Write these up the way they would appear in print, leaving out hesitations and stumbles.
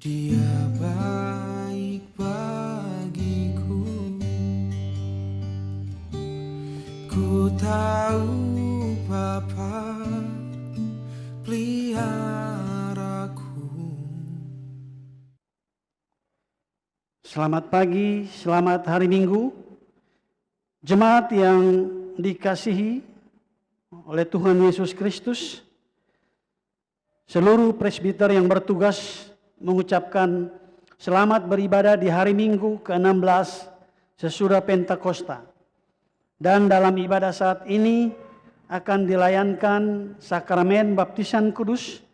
Dia baik bagiku, ku tahu Bapa peliharaku. Selamat pagi, selamat hari Minggu. Jemaat yang dikasihi oleh Tuhan Yesus Kristus, seluruh presbiter yang bertugas mengucapkan selamat beribadah di hari Minggu ke-16 sesudah Pentakosta. Dan dalam ibadah saat ini akan dilayankan sakramen baptisan kudus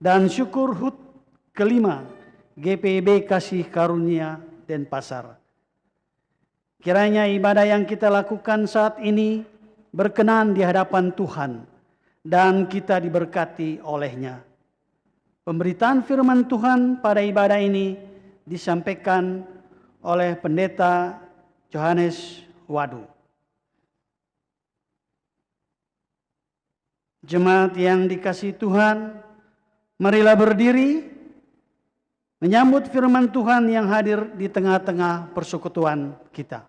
dan syukur HUT kelima GPIB Kasih Karunia Denpasar. Kiranya ibadah yang kita lakukan saat ini berkenan di hadapan Tuhan dan kita diberkati olehnya. Pemberitaan firman Tuhan pada ibadah ini disampaikan oleh Pendeta Johannes Wadu. Jemaat yang dikasihi Tuhan, marilah berdiri menyambut firman Tuhan yang hadir di tengah-tengah persekutuan kita.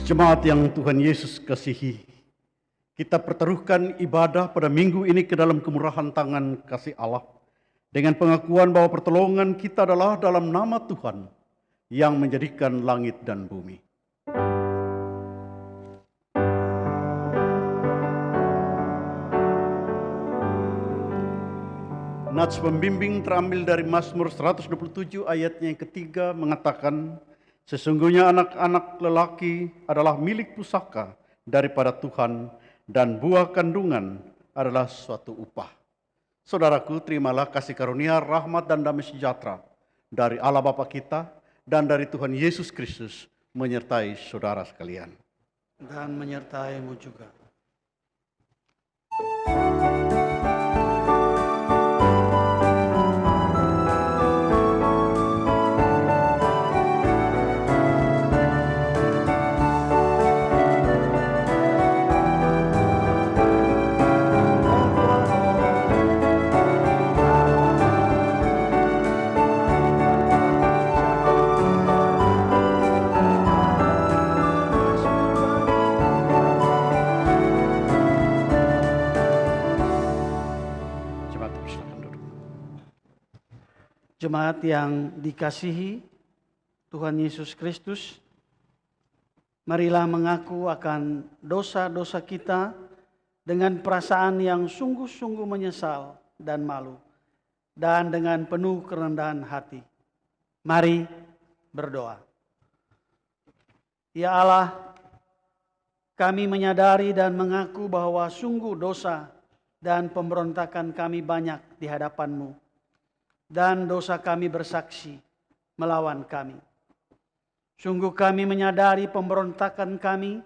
Jemaat yang Tuhan Yesus kasihi, kita pertaruhkan ibadah pada minggu ini ke dalam kemurahan tangan kasih Allah dengan pengakuan bahwa pertolongan kita adalah dalam nama Tuhan yang menjadikan langit dan bumi. Nats pembimbing terambil dari Mazmur 127 ayatnya yang ketiga mengatakan, sesungguhnya anak-anak lelaki adalah milik pusaka daripada Tuhan dan buah kandungan adalah suatu upah. Saudaraku, terimalah kasih karunia, rahmat dan damai sejahtera dari Allah Bapa kita dan dari Tuhan Yesus Kristus menyertai saudara sekalian. Dan menyertaimu juga. Jemaat yang dikasihi Tuhan Yesus Kristus, Marilah mengaku akan dosa-dosa kita dengan perasaan yang sungguh-sungguh menyesal dan malu, dan dengan penuh kerendahan hati. Mari berdoa. Ya Allah, kami menyadari dan mengaku bahwa sungguh dosa dan pemberontakan kami banyak di hadapan-Mu, dan dosa kami bersaksi melawan kami. Sungguh kami menyadari pemberontakan kami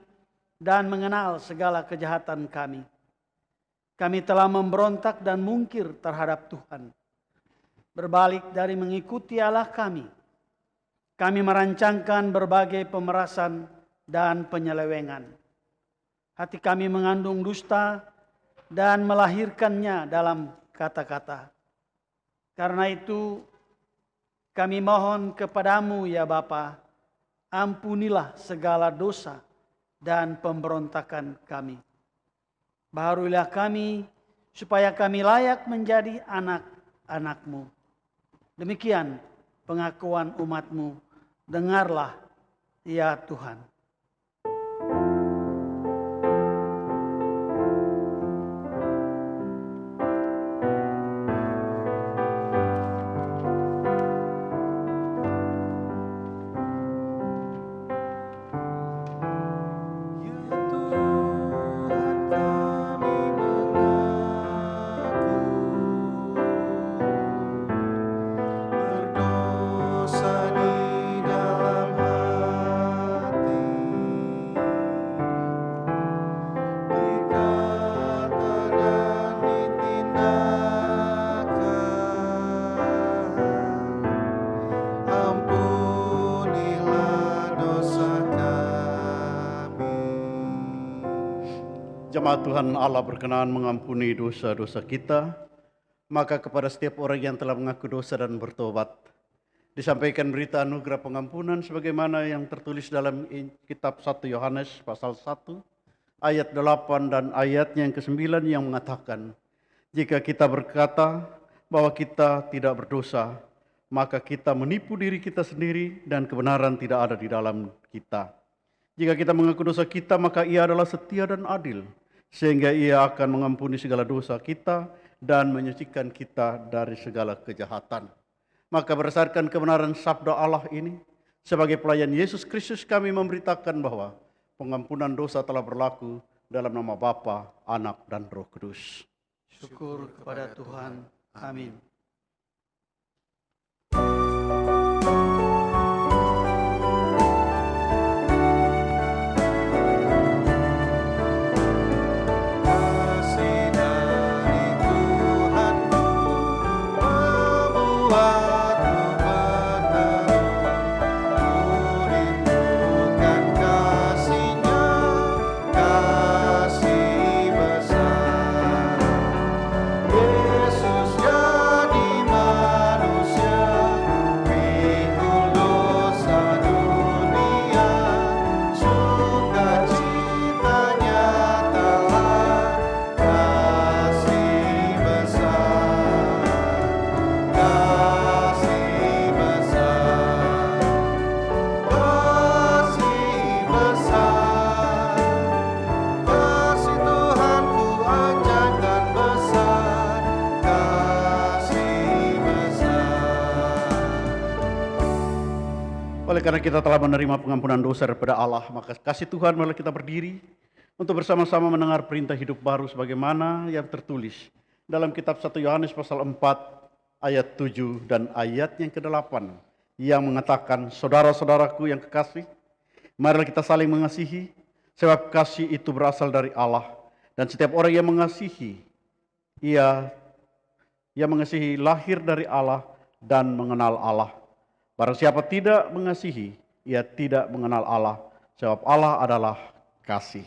dan mengenal segala kejahatan kami. Kami telah memberontak dan mungkir terhadap Tuhan. Berbalik dari mengikuti Allah kami merancangkan berbagai pemerasan dan penyelewengan. Hati kami mengandung dusta dan melahirkannya dalam kata-kata. Karena itu kami mohon kepadamu ya Bapa, ampunilah segala dosa dan pemberontakan kami. Baharuilah kami supaya kami layak menjadi anak-anak-Mu. Demikian pengakuan umat-Mu. Dengarlah ya Tuhan. Jemaat Tuhan Allah berkenan mengampuni dosa-dosa kita, maka kepada setiap orang yang telah mengaku dosa dan bertobat, disampaikan berita anugerah pengampunan sebagaimana yang tertulis dalam kitab 1 Yohanes pasal 1 ayat 8 dan ayatnya yang ke-9 yang mengatakan, jika kita berkata bahwa kita tidak berdosa, maka kita menipu diri kita sendiri dan kebenaran tidak ada di dalam kita. Jika kita mengaku dosa kita, maka Ia adalah setia dan adil, sehingga Ia akan mengampuni segala dosa kita dan menyucikan kita dari segala kejahatan. Maka berdasarkan kebenaran sabda Allah ini, sebagai pelayan Yesus Kristus kami memberitakan bahwa pengampunan dosa telah berlaku dalam nama Bapa, Anak, dan Roh Kudus. Syukur kepada Tuhan. Amin. Oleh karena kita telah menerima pengampunan dosa daripada Allah, maka kasih Tuhan marilah kita berdiri untuk bersama-sama mendengar perintah hidup baru sebagaimana yang tertulis dalam kitab 1 Yohanes pasal 4 ayat 7 dan ayat yang ke-8 yang mengatakan, saudara-saudaraku yang kekasih, marilah kita saling mengasihi, sebab kasih itu berasal dari Allah, dan setiap orang yang mengasihi, ia mengasihi lahir dari Allah dan mengenal Allah. Barang siapa tidak mengasihi, ia tidak mengenal Allah, sebab Allah adalah kasih.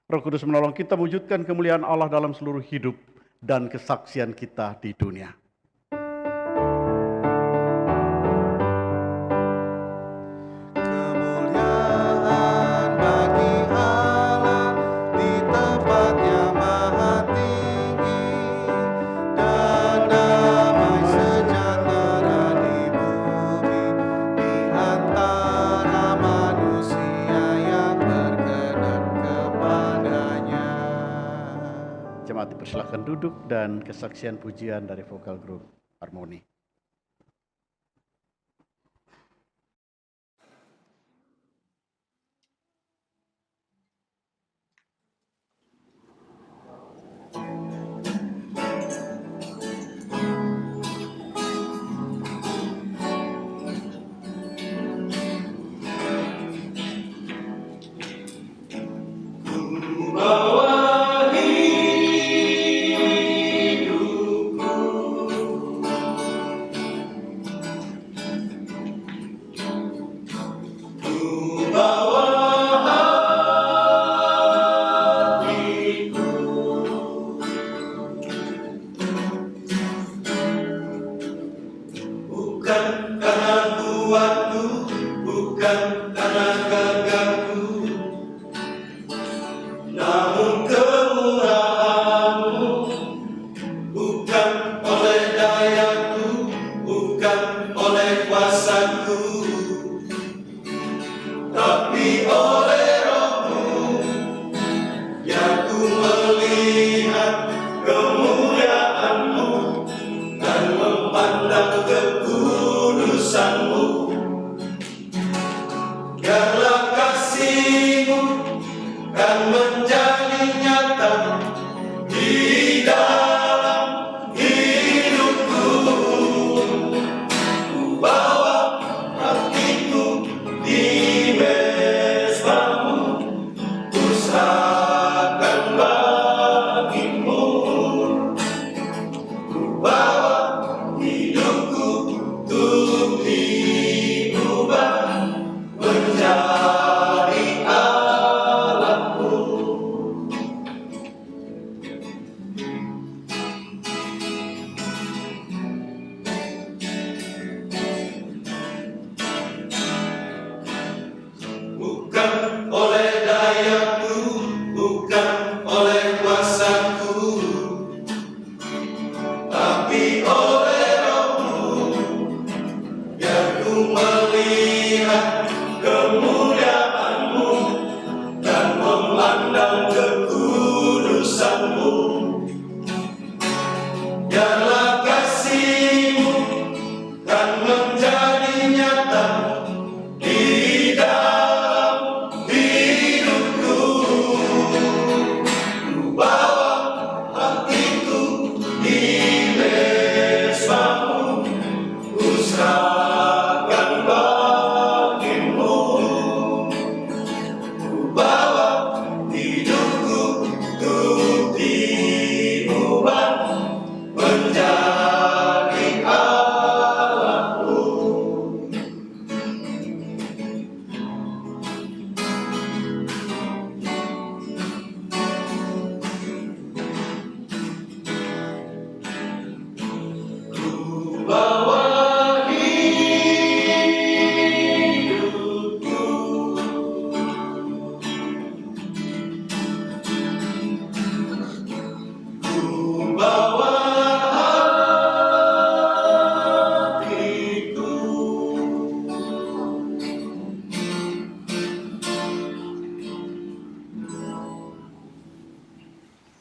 Roh Kudus menolong kita mewujudkan kemuliaan Allah dalam seluruh hidup dan kesaksian kita di dunia. Antara manusia yang Silakan duduk dan kesaksian pujian dari vokal grup Harmoni.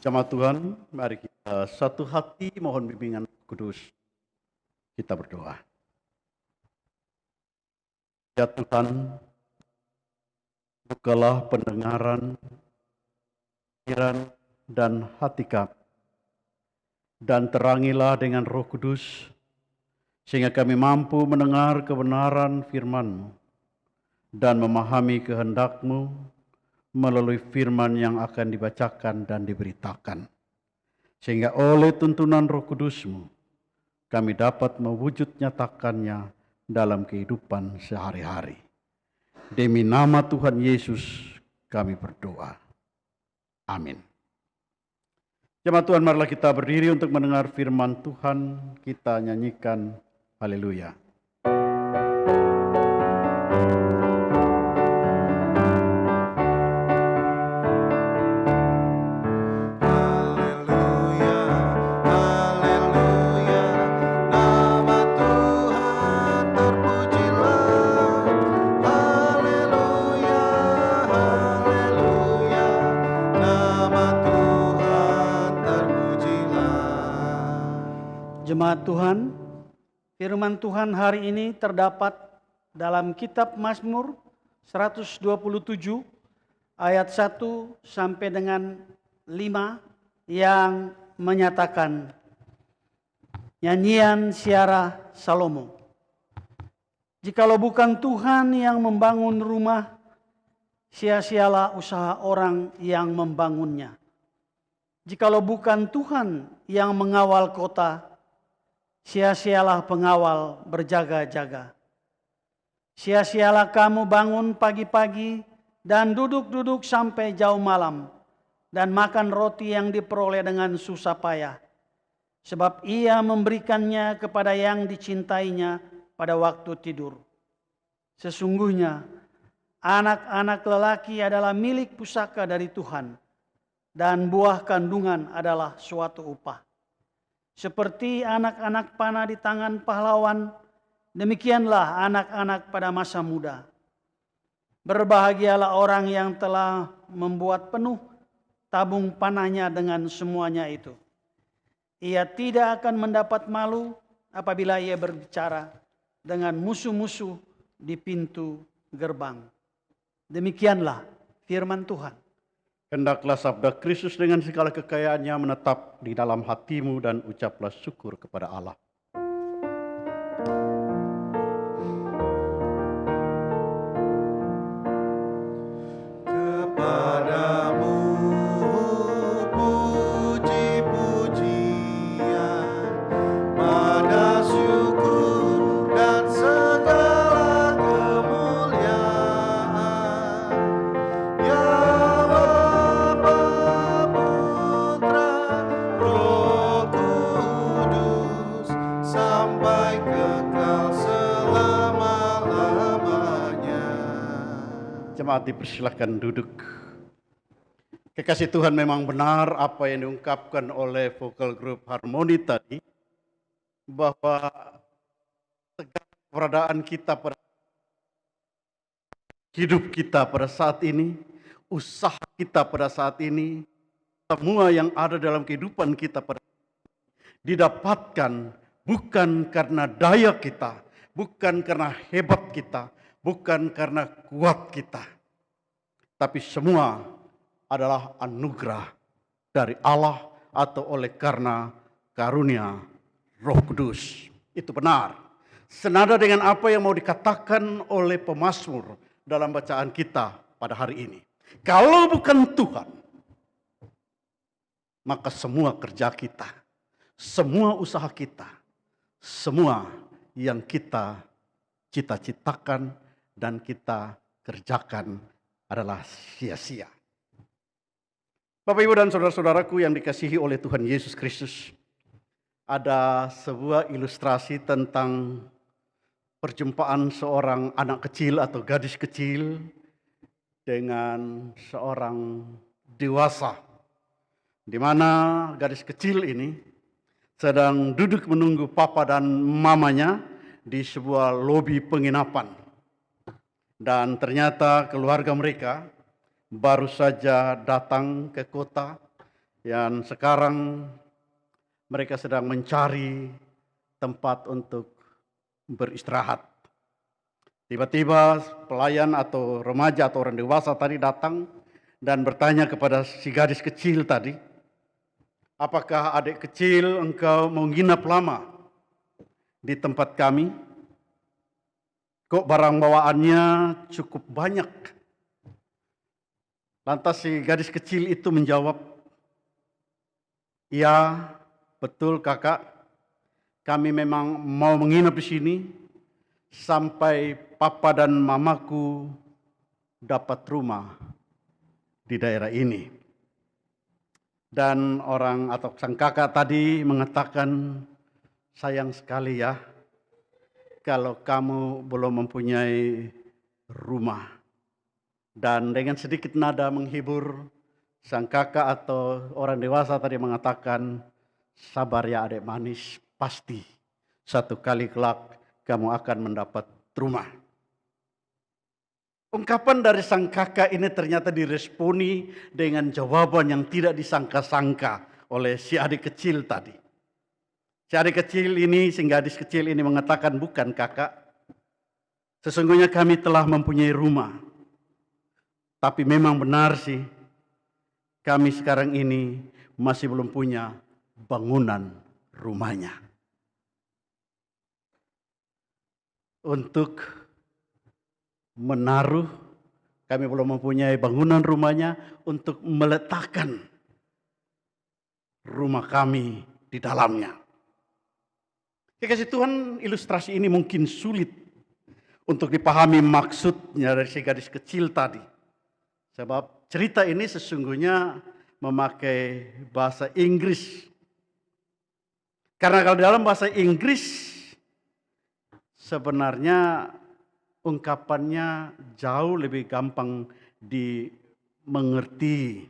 Jemaat Tuhan, mari kita satu hati mohon bimbingan kudus. Kita berdoa. Ya Tuhan, bukalah pendengaran, pikiran, dan hati kami. Dan terangilah dengan Roh Kudus, sehingga kami mampu mendengar kebenaran firman-Mu dan memahami kehendak-Mu melalui firman yang akan dibacakan dan diberitakan. Sehingga oleh tuntunan Roh Kudus-Mu, kami dapat mewujud nyatakannya dalam kehidupan sehari-hari. Demi nama Tuhan Yesus kami berdoa. Amin. Jemaat Tuhan, marilah kita berdiri untuk mendengar firman Tuhan. Kita nyanyikan haleluya. Nama Tuhan terpujilah. Jemaat Tuhan, firman Tuhan hari ini terdapat dalam kitab Mazmur 127 ayat 1 sampai dengan 5 yang menyatakan nyanyian Syarah Salomo. Jikalau bukan Tuhan yang membangun rumah, sia-sialah usaha orang yang membangunnya. Jikalau bukan Tuhan yang mengawal kota, sia-sialah pengawal berjaga-jaga. Sia-sialah kamu bangun pagi-pagi dan duduk-duduk sampai jauh malam, dan makan roti yang diperoleh dengan susah payah. Sebab ia memberikannya kepada yang dicintainya pada waktu tidur. Sesungguhnya anak-anak lelaki adalah milik pusaka dari Tuhan, dan buah kandungan adalah suatu upah. Seperti anak-anak panah di tangan pahlawan, demikianlah anak-anak pada masa muda. Berbahagialah orang yang telah membuat penuh tabung panahnya dengan semuanya itu. Ia tidak akan mendapat malu apabila ia berbicara dengan musuh-musuh di pintu gerbang. Demikianlah firman Tuhan. Hendaklah sabda Kristus dengan segala kekayaannya menetap di dalam hatimu dan ucaplah syukur kepada Allah. Kepadamu puji-pujian, pada syukur dan segala kemuliaan, ya Bapa, Putra, Roh Kudus, sampai kekal selama-lamanya. Jemaat dipersilakan duduk. Kekasih Tuhan, memang benar apa yang diungkapkan oleh vokal group Harmoni tadi, bahwa segala keberadaan kita pada hidup kita pada saat ini, usaha kita pada saat ini, semua yang ada dalam kehidupan kita pada didapatkan bukan karena daya kita, bukan karena hebat kita, bukan karena kuat kita, tapi semua adalah anugerah dari Allah atau oleh karena karunia Roh Kudus. Itu benar. Senada dengan apa yang mau dikatakan oleh pemazmur dalam bacaan kita pada hari ini. Kalau bukan Tuhan, maka semua kerja kita, semua usaha kita, semua yang kita cita-citakan dan kita kerjakan adalah sia-sia. Bapak, Ibu, dan saudara-saudaraku yang dikasihi oleh Tuhan Yesus Kristus, ada sebuah ilustrasi tentang perjumpaan seorang anak kecil atau gadis kecil dengan seorang dewasa, di mana gadis kecil ini sedang duduk menunggu papa dan mamanya di sebuah lobi penginapan. Dan ternyata keluarga mereka baru saja datang ke kota, dan sekarang mereka sedang mencari tempat untuk beristirahat. Tiba-tiba pelayan atau remaja atau orang dewasa tadi datang dan bertanya kepada si gadis kecil tadi, apakah adik kecil engkau mau nginap lama di tempat kami? Kok barang bawaannya cukup banyak? Lantas si gadis kecil itu menjawab, "Ya, betul kakak. Kami memang mau menginap di sini sampai papa dan mamaku dapat rumah di daerah ini." Dan orang atau sang kakak tadi mengatakan, "Sayang sekali ya, kalau kamu belum mempunyai rumah." Dan dengan sedikit nada menghibur, sang kakak atau orang dewasa tadi mengatakan, "Sabar ya adik manis, pasti satu kali kelak kamu akan mendapat rumah." Ungkapan dari sang kakak ini ternyata diresponi dengan jawaban yang tidak disangka-sangka oleh si adik kecil tadi. Si adik kecil ini, si gadis kecil ini mengatakan, bukan kakak, sesungguhnya kami telah mempunyai rumah. Tapi memang benar sih, kami sekarang ini masih belum punya bangunan rumahnya. Untuk menaruh, kami belum mempunyai bangunan rumahnya untuk meletakkan rumah kami di dalamnya. Kekasih Tuhan, ilustrasi ini mungkin sulit untuk dipahami maksudnya dari si gadis kecil tadi. Sebab cerita ini sesungguhnya memakai bahasa Inggris. Karena kalau dalam bahasa Inggris sebenarnya ungkapannya jauh lebih gampang dimengerti.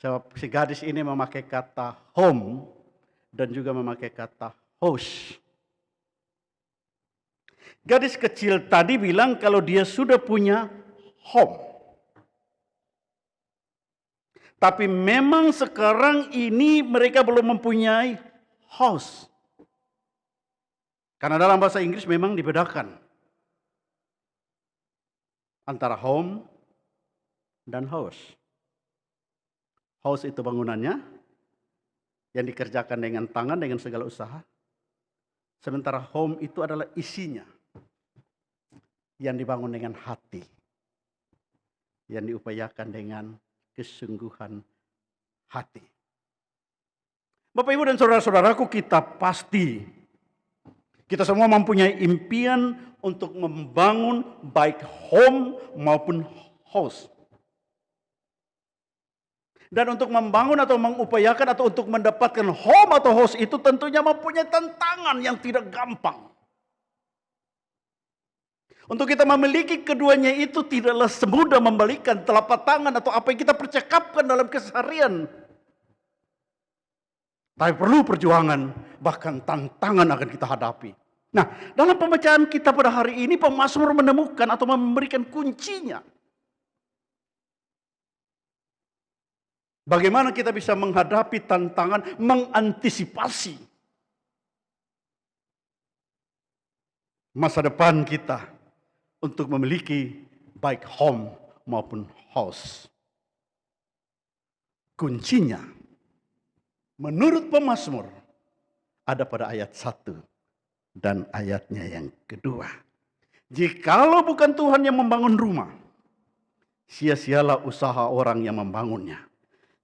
Sebab si gadis ini memakai kata home dan juga memakai kata house. Gadis kecil tadi bilang kalau dia sudah punya home. Tapi memang sekarang ini mereka belum mempunyai house. Karena dalam bahasa Inggris memang dibedakan antara home dan house. House itu bangunannya yang dikerjakan dengan tangan, dengan segala usaha. Sementara home itu adalah isinya yang dibangun dengan hati, yang diupayakan dengan kesungguhan hati. Bapak, Ibu, dan saudara-saudaraku, kita semua mempunyai impian untuk membangun baik home maupun house. Dan untuk membangun atau mengupayakan atau untuk mendapatkan home atau house itu tentunya mempunyai tantangan yang tidak gampang. Untuk kita memiliki keduanya itu tidaklah semudah membalikan telapak tangan atau apa yang kita percakapkan dalam keseharian. Tapi perlu perjuangan, bahkan tantangan akan kita hadapi. Nah, dalam pembacaan kita pada hari ini, pemazmur menemukan atau memberikan kuncinya. Bagaimana kita bisa menghadapi tantangan, mengantisipasi masa depan kita untuk memiliki baik home maupun house. Kuncinya, menurut pemazmur, ada pada ayat 1 dan ayatnya yang kedua. Jikalau bukan Tuhan yang membangun rumah, sia-sialah usaha orang yang membangunnya.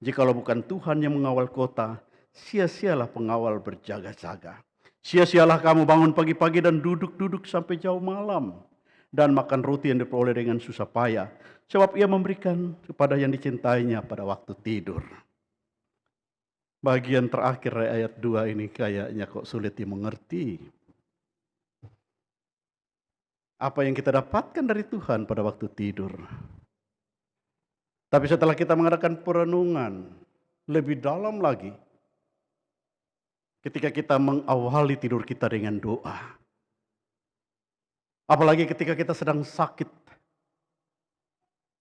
Jikalau bukan Tuhan yang mengawal kota, sia-sialah pengawal berjaga-jaga. Sia-sialah kamu bangun pagi-pagi dan duduk-duduk sampai jauh malam, dan makan roti yang diperoleh dengan susah payah, sebab ia memberikan kepada yang dicintainya pada waktu tidur. Bagian terakhir ayat 2 ini kayaknya kok sulit dimengerti. Apa yang kita dapatkan dari Tuhan pada waktu tidur? Tapi setelah kita mengadakan perenungan lebih dalam lagi, ketika kita mengawali tidur kita dengan doa, apalagi ketika kita sedang sakit,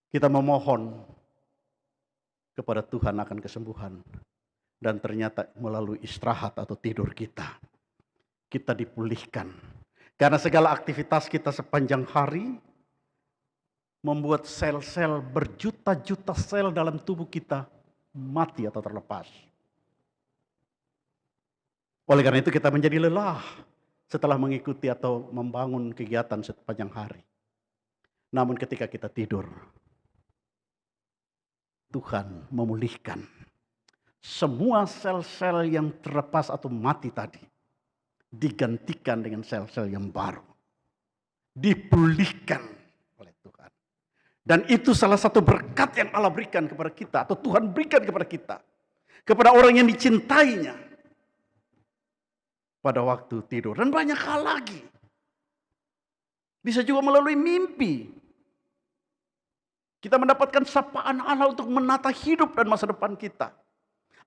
kita memohon kepada Tuhan akan kesembuhan, dan ternyata melalui istirahat atau tidur kita dipulihkan. Karena segala aktivitas kita sepanjang hari membuat sel-sel, berjuta-juta sel dalam tubuh kita mati atau terlepas. Oleh karena itu kita menjadi lelah setelah mengikuti atau membangun kegiatan sepanjang hari. Namun ketika kita tidur, Tuhan memulihkan semua sel-sel yang terlepas atau mati tadi, digantikan dengan sel-sel yang baru, dipulihkan oleh Tuhan. Dan itu salah satu berkat yang Allah berikan kepada kita, atau Tuhan berikan kepada kita, kepada orang yang dicintainya pada waktu tidur. Dan banyak hal lagi. Bisa juga melalui mimpi. Kita mendapatkan sapaan Allah untuk menata hidup dan masa depan kita.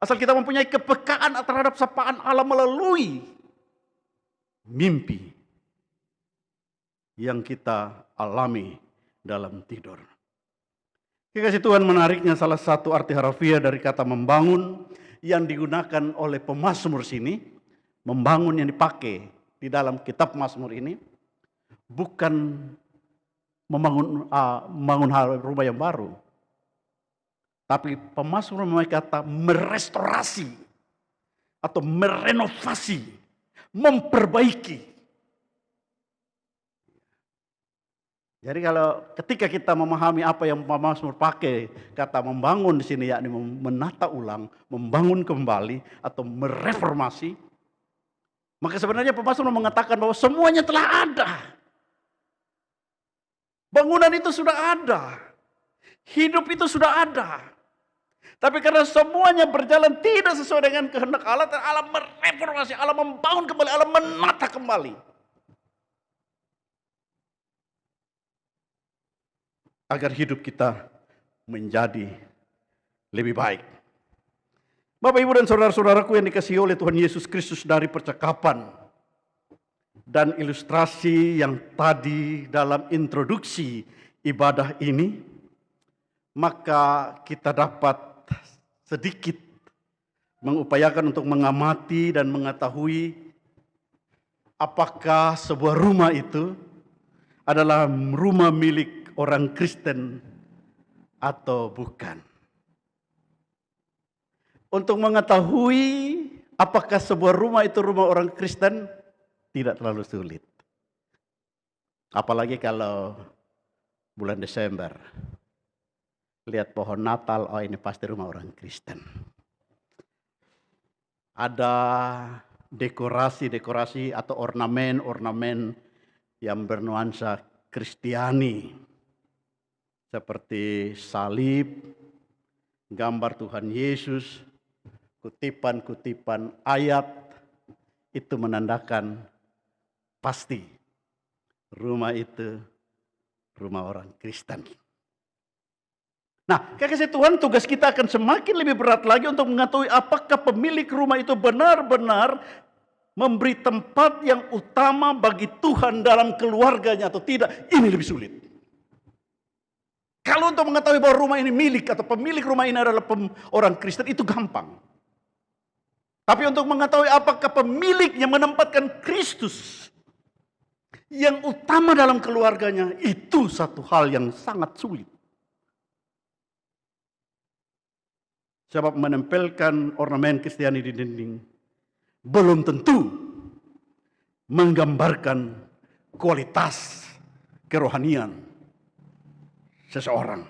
Asal kita mempunyai kepekaan terhadap sapaan Allah melalui mimpi yang kita alami dalam tidur. Kekasih Tuhan, menariknya salah satu arti harafiah dari kata membangun yang digunakan oleh pemazmur sini membangun yang dipakai di dalam kitab Mazmur ini bukan membangun rumah yang baru. Tapi pemazmur memakai kata merestorasi atau merenovasi, memperbaiki. Jadi kalau ketika kita memahami apa yang pemazmur pakai, kata membangun di sini yakni menata ulang, membangun kembali atau mereformasi, maka sebenarnya pemazmur mengatakan bahwa semuanya telah ada. Bangunan itu sudah ada. Hidup itu sudah ada. Tapi karena semuanya berjalan tidak sesuai dengan kehendak Allah, dan Allah mereformasi, Allah membangun kembali, Allah menata kembali. Agar hidup kita menjadi lebih baik. Bapak, Ibu, dan saudara-saudaraku yang dikasihi oleh Tuhan Yesus Kristus, dari percakapan dan ilustrasi yang tadi dalam introduksi ibadah ini, maka kita dapat sedikit mengupayakan untuk mengamati dan mengetahui apakah sebuah rumah itu adalah rumah milik orang Kristen atau bukan. Untuk mengetahui apakah sebuah rumah itu rumah orang Kristen tidak terlalu sulit. Apalagi kalau bulan Desember. Lihat pohon Natal, oh ini pasti rumah orang Kristen. Ada dekorasi-dekorasi atau ornamen-ornamen yang bernuansa Kristiani. Seperti salib, gambar Tuhan Yesus, kutipan-kutipan ayat, itu menandakan pasti rumah itu rumah orang Kristen. Nah, kekasih Tuhan, tugas kita akan semakin lebih berat lagi untuk mengetahui apakah pemilik rumah itu benar-benar memberi tempat yang utama bagi Tuhan dalam keluarganya atau tidak. Ini lebih sulit. Kalau untuk mengetahui bahwa rumah ini milik atau pemilik rumah ini adalah orang Kristen, itu gampang. Tapi untuk mengetahui apakah pemiliknya menempatkan Kristus yang utama dalam keluarganya, itu satu hal yang sangat sulit. Sebab menempelkan ornamen Kristiani di dinding belum tentu menggambarkan kualitas kerohanian seseorang.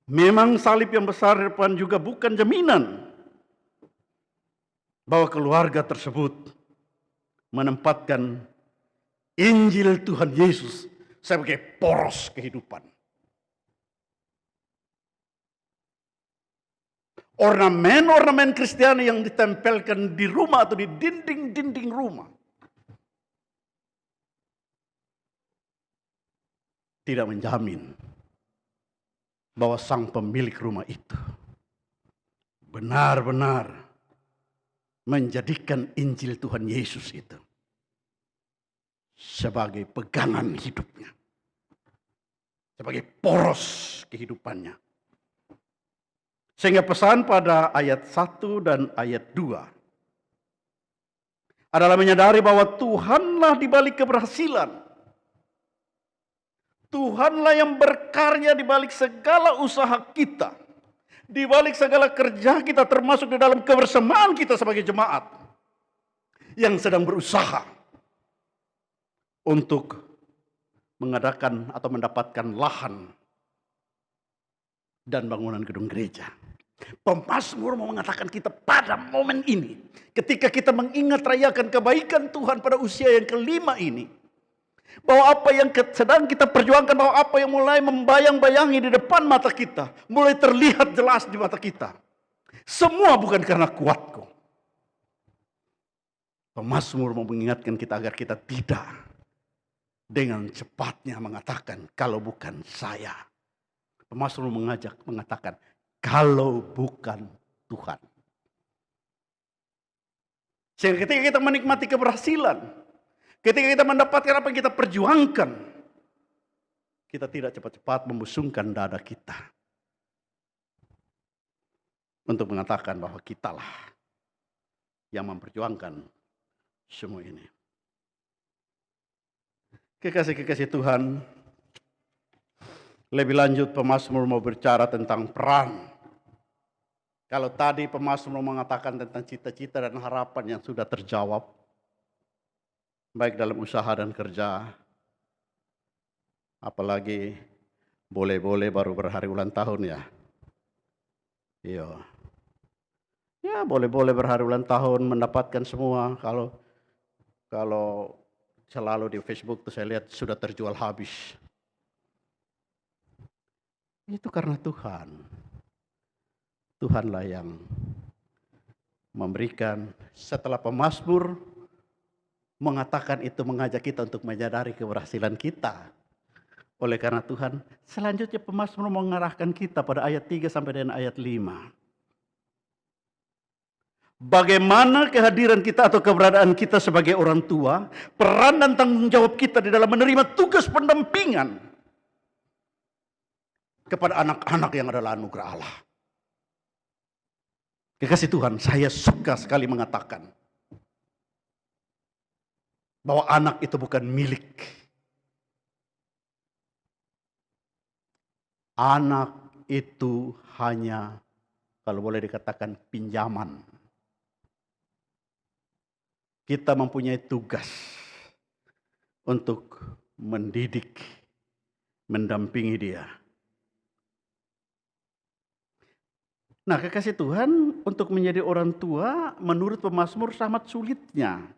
Memang salib yang besar di depan juga bukan jaminan bahwa keluarga tersebut menempatkan Injil Tuhan Yesus sebagai poros kehidupan. Ornamen-ornamen Kristiani yang ditempelkan di rumah atau di dinding-dinding rumah tidak menjamin bahwa sang pemilik rumah itu benar-benar menjadikan Injil Tuhan Yesus itu sebagai pegangan hidupnya, sebagai poros kehidupannya. Sehingga pesan pada ayat 1 dan ayat 2 adalah menyadari bahwa Tuhanlah di balik keberhasilan. Tuhanlah yang berkarya di balik segala usaha kita. Di balik segala kerja kita, termasuk di dalam kebersamaan kita sebagai jemaat yang sedang berusaha untuk mengadakan atau mendapatkan lahan dan bangunan gedung gereja. Pemazmur mau mengatakan kita pada momen ini, ketika kita mengingat rayakan kebaikan Tuhan pada usia yang kelima ini, bahwa apa yang sedang kita perjuangkan, bahwa apa yang mulai membayang-bayangi di depan mata kita, mulai terlihat jelas di mata kita, semua bukan karena kuatku. Pemazmur mau mengingatkan kita agar kita tidak dengan cepatnya mengatakan kalau bukan saya. Pemazmur mengatakan kalau bukan Tuhan. Sehingga ketika kita menikmati keberhasilan, ketika kita mendapatkan apa yang kita perjuangkan, kita tidak cepat-cepat membusungkan dada kita untuk mengatakan bahwa kitalah yang memperjuangkan semua ini. Kekasih-kekasih Tuhan, lebih lanjut pemazmur mau bicara tentang peran. Kalau tadi pemazmur mengatakan tentang cita-cita dan harapan yang sudah terjawab, baik dalam usaha dan kerja, apalagi boleh-boleh baru berhari ulang tahun ya. Iya. Ya boleh-boleh berhari ulang tahun mendapatkan semua. Kalau selalu di Facebook tuh saya lihat sudah terjual habis. Itu karena Tuhan. Tuhanlah yang memberikan. Setelah pemazmur mengatakan itu, mengajak kita untuk menyadari keberhasilan kita. Oleh karena Tuhan, selanjutnya pemazmur mengarahkan kita pada ayat 3 sampai dengan ayat 5. Bagaimana kehadiran kita atau keberadaan kita sebagai orang tua, peran dan tanggung jawab kita di dalam menerima tugas pendampingan kepada anak-anak yang adalah anugerah Allah. Kekasih Tuhan, saya suka sekali mengatakan bahwa anak itu bukan milik. Anak itu hanya, kalau boleh dikatakan, pinjaman. Kita mempunyai tugas untuk mendidik, mendampingi dia. Nah, kekasih Tuhan, untuk menjadi orang tua menurut pemazmur sangat sulitnya.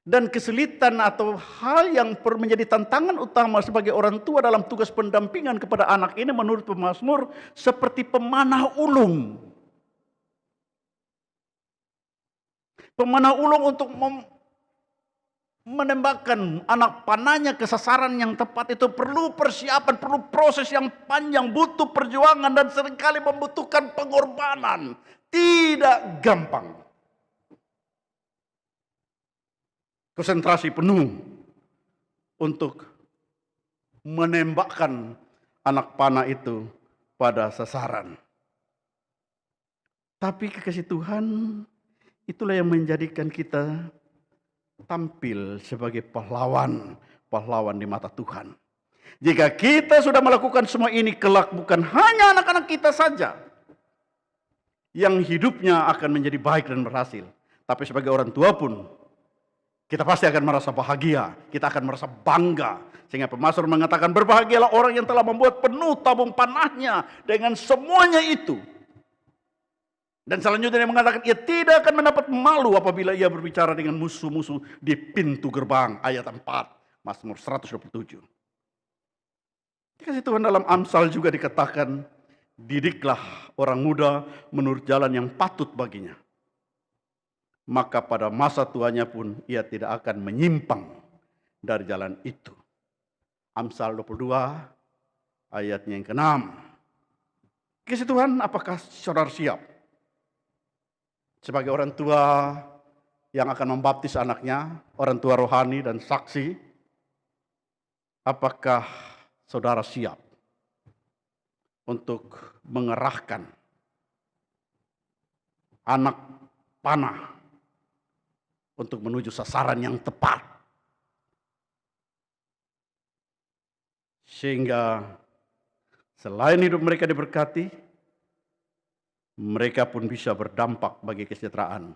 Dan kesulitan atau hal yang menjadi tantangan utama sebagai orang tua dalam tugas pendampingan kepada anak ini menurut pemazmur seperti pemanah ulung. Pemanah ulung untuk menembakkan anak panahnya ke sasaran yang tepat itu perlu persiapan, perlu proses yang panjang, butuh perjuangan dan seringkali membutuhkan pengorbanan. Tidak gampang. Konsentrasi penuh untuk menembakkan anak panah itu pada sasaran. Tapi kekasih Tuhan, itulah yang menjadikan kita tampil sebagai pahlawan di mata Tuhan. Jika kita sudah melakukan semua ini, kelak bukan hanya anak-anak kita saja yang hidupnya akan menjadi baik dan berhasil, tapi sebagai orang tua pun kita pasti akan merasa bahagia, kita akan merasa bangga. Sehingga pemazmur mengatakan, berbahagialah orang yang telah membuat penuh tabung panahnya dengan semuanya itu. Dan selanjutnya dia mengatakan, ia tidak akan mendapat malu apabila ia berbicara dengan musuh-musuh di pintu gerbang. Ayat 4, Mazmur 127. Dikasih Tuhan, dalam Amsal juga dikatakan, didiklah orang muda menurut jalan yang patut baginya. Maka pada masa tuanya pun ia tidak akan menyimpang dari jalan itu. Amsal 22, ayatnya yang ke-6. Dikasih Tuhan, apakah saudara siap sebagai orang tua yang akan membaptis anaknya, orang tua rohani dan saksi? Apakah saudara siap untuk mengerahkan anak panah untuk menuju sasaran yang tepat, sehingga selain hidup mereka diberkati, mereka pun bisa berdampak bagi kesejahteraan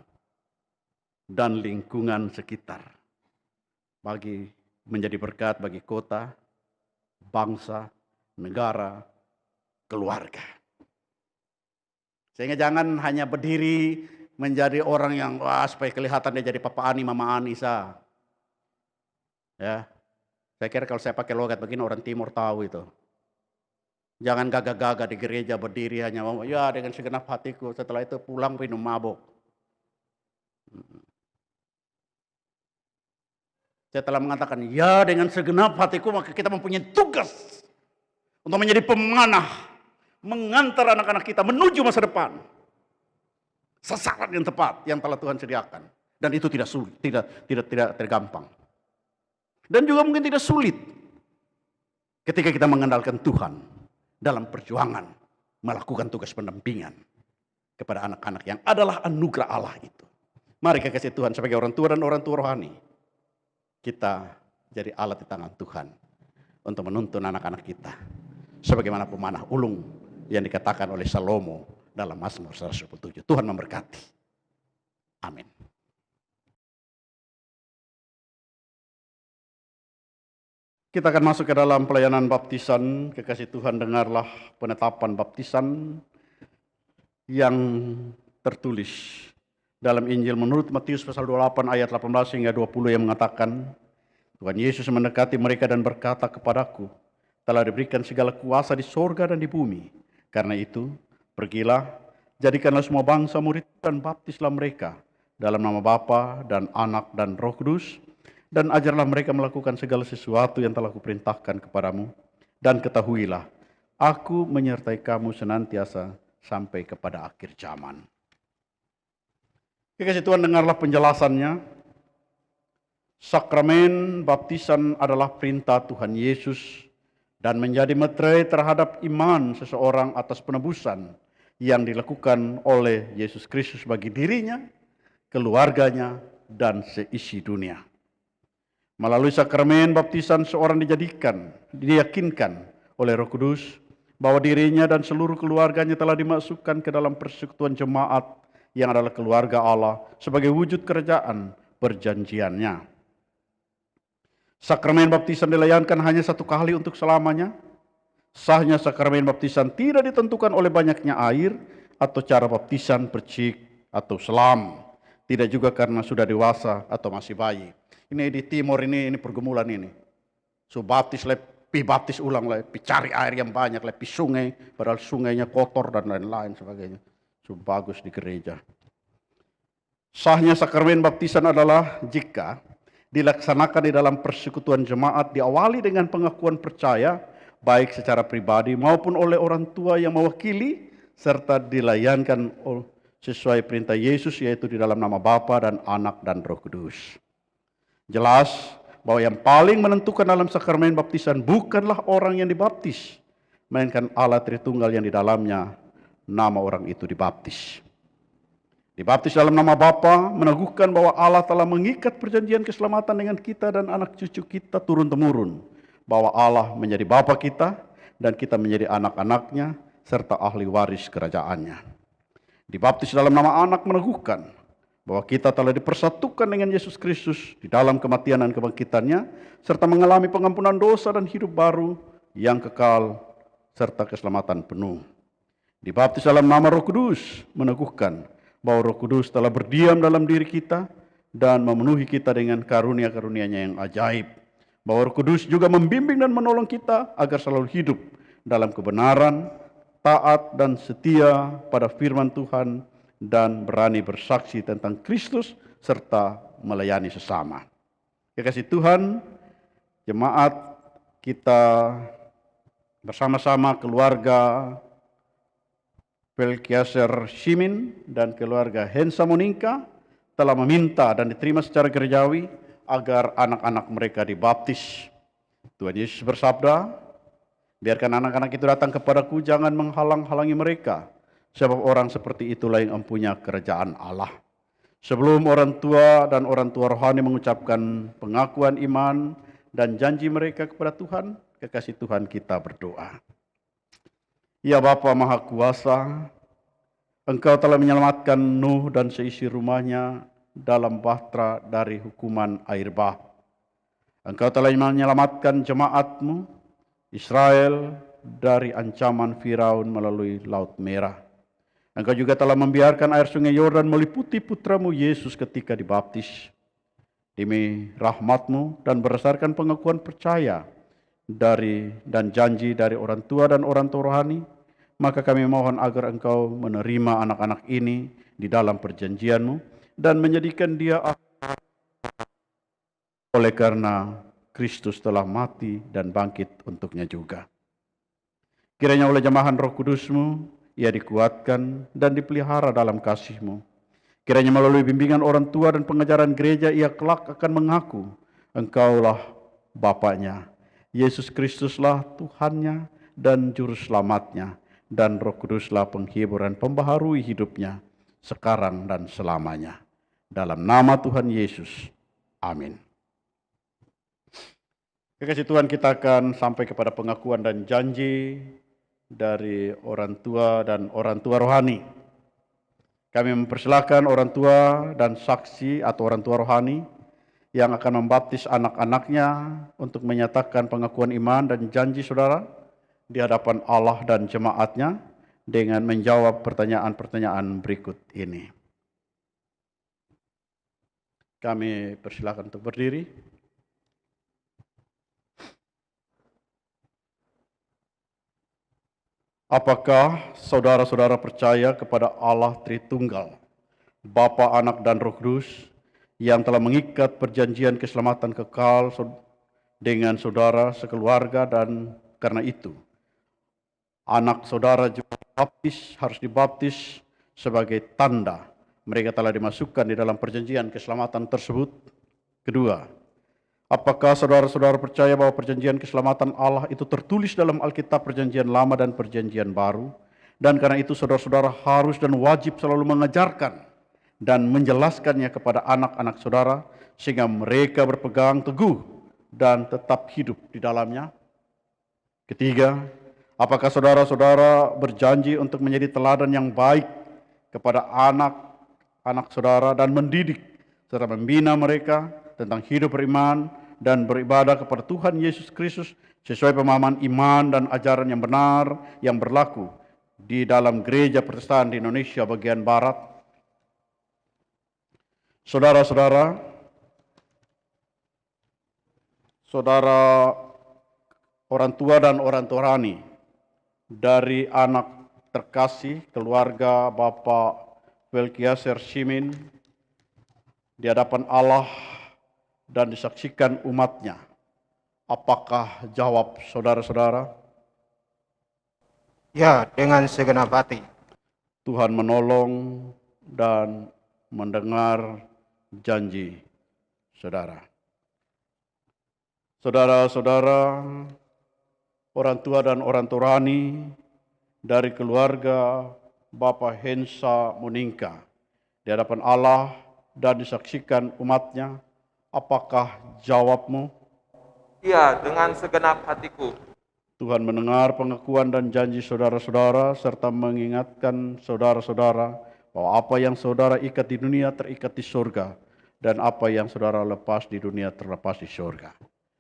dan lingkungan sekitar, bagi menjadi berkat bagi kota, bangsa, negara, keluarga. Sehingga jangan hanya berdiri menjadi orang yang supaya kelihatan dia jadi Papa Ani, Mama Anissa. Ya, saya kira kalau saya pakai logat begini orang Timur tahu itu. Jangan gagah-gagah di gereja berdiri hanya ya dengan segenap hatiku, setelah itu pulang minum mabuk. Saya telah mengatakan ya dengan segenap hatiku, maka kita mempunyai tugas untuk menjadi pemanah, mengantar anak-anak kita menuju masa depan. Sasaran yang tepat yang telah Tuhan sediakan. Dan itu tidak sulit, tidak gampang. Dan juga mungkin tidak sulit ketika kita mengandalkan Tuhan dalam perjuangan melakukan tugas pendampingan kepada anak-anak yang adalah anugerah Allah itu. Mari kekasih Tuhan sebagai orang tua dan orang tua rohani, kita jadi alat di tangan Tuhan untuk menuntun anak-anak kita. Sebagaimana pemanah ulung yang dikatakan oleh Salomo dalam Mazmur 127. Tuhan memberkati. Amin. Kita akan masuk ke dalam pelayanan baptisan. Kekasih Tuhan, dengarlah penetapan baptisan yang tertulis dalam Injil menurut Matius pasal 28 ayat 18 hingga 20 yang mengatakan, Tuhan Yesus mendekati mereka dan berkata kepadaku, telah diberikan segala kuasa di sorga dan di bumi. Karena itu, pergilah, jadikanlah semua bangsa murid dan baptislah mereka dalam nama Bapa dan Anak dan Roh Kudus, dan ajarlah mereka melakukan segala sesuatu yang telah kuperintahkan kepadamu. Dan ketahuilah, aku menyertai kamu senantiasa sampai kepada akhir zaman. Kekasih Tuhan, dengarlah penjelasannya. Sakramen baptisan adalah perintah Tuhan Yesus dan menjadi meterai terhadap iman seseorang atas penebusan yang dilakukan oleh Yesus Kristus bagi dirinya, keluarganya, dan seisi dunia. Melalui sakramen baptisan seorang diyakinkan oleh Roh Kudus bahwa dirinya dan seluruh keluarganya telah dimasukkan ke dalam persekutuan jemaat yang adalah keluarga Allah sebagai wujud kerajaan perjanjiannya. Sakramen baptisan dilayankan hanya satu kali untuk selamanya. Sahnya sakramen baptisan tidak ditentukan oleh banyaknya air atau cara baptisan percik atau selam. Tidak juga karena sudah dewasa atau masih bayi. Ini di timur ini pergumulan ini. So baptis baptis ulang cari air yang banyak, sungai, padahal sungainya kotor dan lain-lain sebagainya. So bagus di gereja. Sahnya sakramen baptisan adalah jika dilaksanakan di dalam persekutuan jemaat diawali dengan pengakuan percaya baik secara pribadi maupun oleh orang tua yang mewakili serta dilayankan sesuai perintah Yesus yaitu di dalam nama Bapa dan Anak dan Roh Kudus. Jelas bahwa yang paling menentukan dalam sakramen baptisan bukanlah orang yang dibaptis, melainkan Allah Tritunggal yang di dalamnya nama orang itu dibaptis. Dibaptis dalam nama Bapa meneguhkan bahwa Allah telah mengikat perjanjian keselamatan dengan kita dan anak cucu kita turun-temurun, bahwa Allah menjadi Bapa kita dan kita menjadi anak-anaknya serta ahli waris kerajaannya. Dibaptis dalam nama Anak meneguhkan bahwa kita telah dipersatukan dengan Yesus Kristus di dalam kematian dan kebangkitannya, serta mengalami pengampunan dosa dan hidup baru yang kekal, serta keselamatan penuh. Dibaptis dalam nama Roh Kudus meneguhkan bahwa Roh Kudus telah berdiam dalam diri kita dan memenuhi kita dengan karunia-karunia-Nya yang ajaib. Bahwa Roh Kudus juga membimbing dan menolong kita agar selalu hidup dalam kebenaran, taat dan setia pada firman Tuhan, dan berani bersaksi tentang Kristus serta melayani sesama. Kekasih Tuhan, jemaat kita bersama-sama keluarga Pelkiaser Shimin dan keluarga Hensa Monika telah meminta dan diterima secara gerejawi agar anak-anak mereka dibaptis. Tuhan Yesus bersabda, biarkan anak-anak itu datang kepadaku, jangan menghalang-halangi mereka. Sebab orang seperti itulah yang mempunyai kerajaan Allah. Sebelum orang tua dan orang tua rohani mengucapkan pengakuan iman dan janji mereka kepada Tuhan, kekasih Tuhan kita berdoa. Ya Bapa Maha Kuasa, Engkau telah menyelamatkan Nuh dan seisi rumahnya dalam bahtera dari hukuman air bah. Engkau telah menyelamatkan jemaat-Mu, Israel, dari ancaman Firaun melalui Laut Merah. Engkau juga telah membiarkan air sungai Yordan meliputi putramu Yesus ketika dibaptis. Demi rahmat-Mu dan berdasarkan pengakuan percaya dan janji dari orang tua dan orang tua rohani, maka kami mohon agar Engkau menerima anak-anak ini di dalam perjanjian-Mu dan menjadikan dia oleh karena Kristus telah mati dan bangkit untuknya juga. Kiranya oleh jamahan Roh Kudus-Mu, ia dikuatkan dan dipelihara dalam kasih-Mu. Kiranya melalui bimbingan orang tua dan pengajaran gereja, ia kelak akan mengaku, Engkaulah Bapaknya, Yesus Kristuslah Tuhannya dan Juru Selamatnya, dan Roh Kuduslah penghibur dan pembaharui hidupnya sekarang dan selamanya. Dalam nama Tuhan Yesus. Amin. Kekasih Tuhan, kita akan sampai kepada pengakuan dan janji dari orang tua dan orang tua rohani. Kami mempersilahkan orang tua dan saksi atau orang tua rohani yang akan membaptis anak-anaknya untuk menyatakan pengakuan iman dan janji saudara di hadapan Allah dan jemaatnya dengan menjawab pertanyaan-pertanyaan berikut ini. Kami persilahkan untuk berdiri. Apakah saudara-saudara percaya kepada Allah Tritunggal, Bapa, Anak, dan Roh Kudus, yang telah mengikat perjanjian keselamatan kekal dengan saudara sekeluarga, dan karena itu anak saudara juga harus dibaptis sebagai tanda mereka telah dimasukkan di dalam perjanjian keselamatan tersebut? Kedua, apakah saudara-saudara percaya bahwa perjanjian keselamatan Allah itu tertulis dalam Alkitab Perjanjian Lama dan Perjanjian Baru, dan karena itu saudara-saudara harus dan wajib selalu mengajarkan dan menjelaskannya kepada anak-anak saudara sehingga mereka berpegang teguh dan tetap hidup di dalamnya? Ketiga, apakah saudara-saudara berjanji untuk menjadi teladan yang baik kepada anak-anak saudara dan mendidik serta membina mereka tentang hidup beriman dan beribadah kepada Tuhan Yesus Kristus sesuai pemahaman iman dan ajaran yang benar yang berlaku di dalam gereja Protestan di Indonesia bagian Barat? Saudara-saudara, saudara orang tua dan orang tua rohani dari anak terkasih keluarga Bapak Welkiaser Simin di hadapan Allah dan disaksikan umatnya, apakah jawab saudara-saudara? Ya, dengan segenap hati. Tuhan menolong dan mendengar janji saudara. Saudara-saudara, orang tua dan orang tua rohani dari keluarga Bapak Hensa Muningka di hadapan Allah dan disaksikan umatnya, apakah jawabmu? Ya, dengan segenap hatiku. Tuhan mendengar pengakuan dan janji saudara-saudara serta mengingatkan saudara-saudara bahwa apa yang saudara ikat di dunia terikat di surga, dan apa yang saudara lepas di dunia terlepas di surga.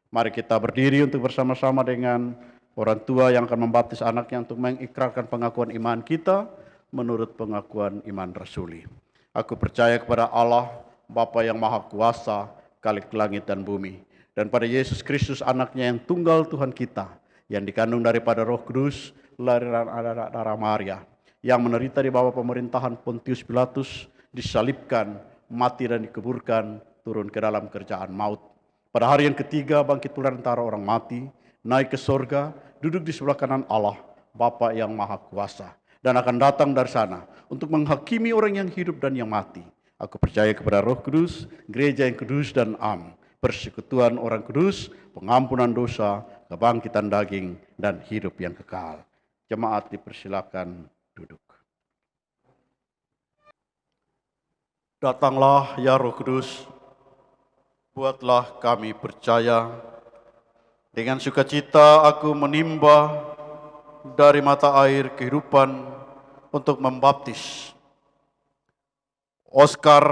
Mari kita berdiri untuk bersama-sama dengan orang tua yang akan membaptis anaknya untuk mengikrarkan pengakuan iman kita menurut pengakuan iman rasuli. Aku percaya kepada Allah, Bapa yang Maha Kuasa, Khalik langit dan bumi, dan pada Yesus Kristus anaknya yang tunggal Tuhan kita, yang dikandung daripada Roh Kudus, lahiran darah Maria, yang menderita di bawah pemerintahan Pontius Pilatus, disalibkan, mati dan dikuburkan, turun ke dalam kerjaan maut. Pada hari yang ketiga bangkit pula antara orang mati, naik ke sorga, duduk di sebelah kanan Allah, Bapa yang Maha Kuasa, dan akan datang dari sana untuk menghakimi orang yang hidup dan yang mati. Aku percaya kepada Roh Kudus, gereja yang kudus dan am, persekutuan orang kudus, pengampunan dosa, kebangkitan daging, dan hidup yang kekal. Jemaat dipersilakan duduk. Datanglah ya Roh Kudus, buatlah kami percaya. Dengan sukacita aku menimba dari mata air kehidupan untuk membaptis Oscar